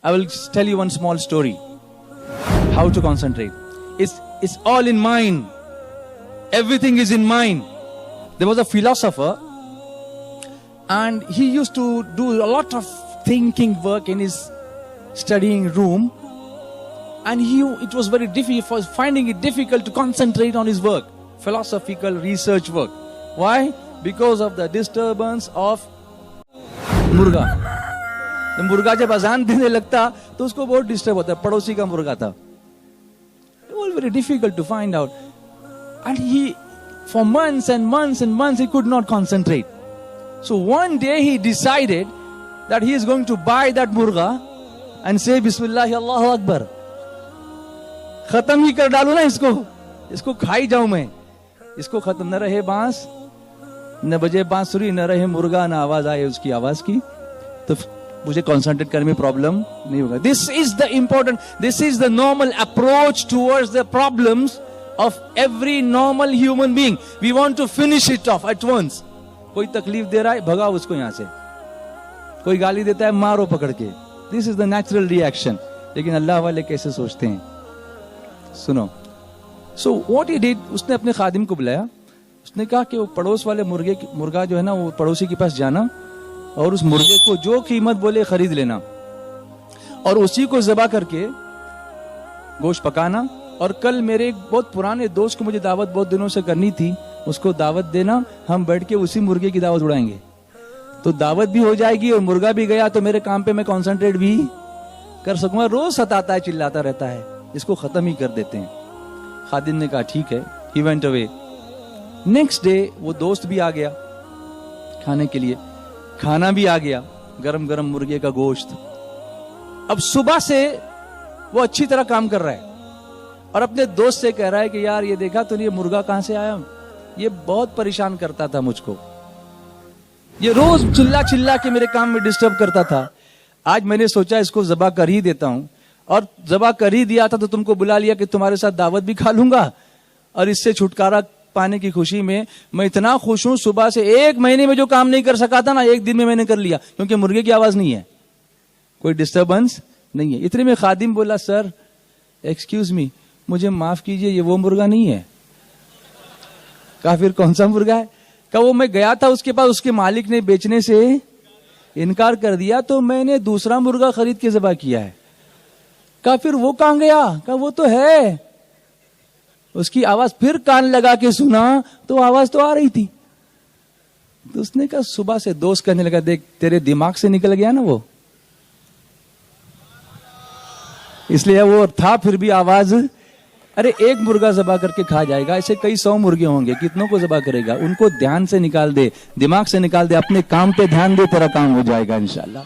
I will tell you one small story. How to concentrate. It's all in mind. Everything is in mind. There was a philosopher, and he used to do a lot of thinking work in his studying room, and it was very difficult, finding it difficult to concentrate on his work, philosophical research work. Why? Because of the disturbance of मुर्गा. तो मुर्गा जब अजान देने लगता तो उसको बहुत डिस्टर्ब होता. पड़ोसी का मुर्गा था. It was very difficult to find out, and he, for months and months and months, he could not concentrate. So one day he decided that he is going to buy that murga and say Bismillah Allahu Akbar. खत्म ही कर डालू ना इसको खाई जाऊं मैं. इसको खत्म न रहे बांस, न बजे बांसुरी, न रहे मुर्गा, न आवाज आए उसकी आवाज की, तो मुझे कंसंट्रेट करने में प्रॉब्लम नहीं होगा. This is the important, this is the normal approach towards the problems of every normal human being. We want to finish it off at once. कोई तकलीफ दे रहा है, भगाओ उसको यहां से. कोई गाली देता है, मारो पकड़ के. This is the natural reaction. लेकिन अल्लाह वाले कैसे सोचते हैं, सुनो. सो व्हाट ही डिड, उसने अपने खादिम को बुलाया. उसने कहा कि वो पड़ोस वाले मुर्गा जो है ना, वो पड़ोसी के पास जाना और उस मुर्गे को जो कीमत बोले खरीद लेना, और उसी को ज़बा करके गोश्त पकाना. और कल मेरे एक बहुत पुराने दोस्त को मुझे दावत बहुत दिनों से करनी थी, उसको दावत देना. हम बैठ के उसी मुर्गे की दावत उड़ाएंगे, तो दावत भी हो जाएगी और मुर्गा भी गया, तो मेरे काम पे मैं कंसंट्रेट भी कर सकूंगा. रोज सताता है, चिल्लाता रहता है, इसको खत्म ही कर देते हैं. खादिम ने कहा ठीक है. He went away. Next day वो दोस्त भी आ गया खाने के लिए. खाना भी आ गया, गरम गरम मुर्गे का गोश्त. अब सुबह से वो अच्छी तरह काम कर रहा है और अपने दोस्त से कह रहा है कि यार ये देखा तो ये मुर्गा कहां से आया, ये बहुत परेशान करता था मुझको, ये रोज चिल्ला चिल्ला के मेरे काम में डिस्टर्ब करता था. आज मैंने सोचा इसको ज़बा कर ही देता हूं, और ज़बा कर ही दिया था तो तुमको बुला लिया कि तुम्हारे साथ दावत भी खा लूंगा, और इससे छुटकारा पाने की खुशी में मैं इतना खुश हूं. सुबह से 1 महीने में जो काम नहीं कर सका था ना, 1 दिन में मैंने कर लिया, क्योंकि मुर्गे की आवाज नहीं है, कोई डिस्टर्बेंस नहीं है. इतने में खादिम बोला, सर एक्सक्यूज मी, मुझे माफ कीजिए, ये वो मुर्गा नहीं है. कहा फिर कौन सा मुर्गा है? कहा वो मैं गया था उसके पास, उसके मालिक ने बेचने से इनकार कर दिया, तो मैंने दूसरा मुर्गा खरीद के ज़बा किया है. कहा फिर वो कहां गया? कहा वो तो है. उसकी आवाज फिर कान लगा के सुना तो आवाज तो आ रही थी. तो उसने कहा, सुबह से दोस्त कहने लगा, देख तेरे दिमाग से निकल गया ना वो, इसलिए वो था फिर भी आवाज. अरे एक मुर्गा ज़बा करके खा जाएगा, ऐसे कई 100 मुर्गे होंगे, कितनों को ज़बा करेगा? उनको ध्यान से निकाल दे, दिमाग से निकाल दे, अपने काम पे ध्यान दे, तेरा काम हो जाएगा इंशाल्लाह.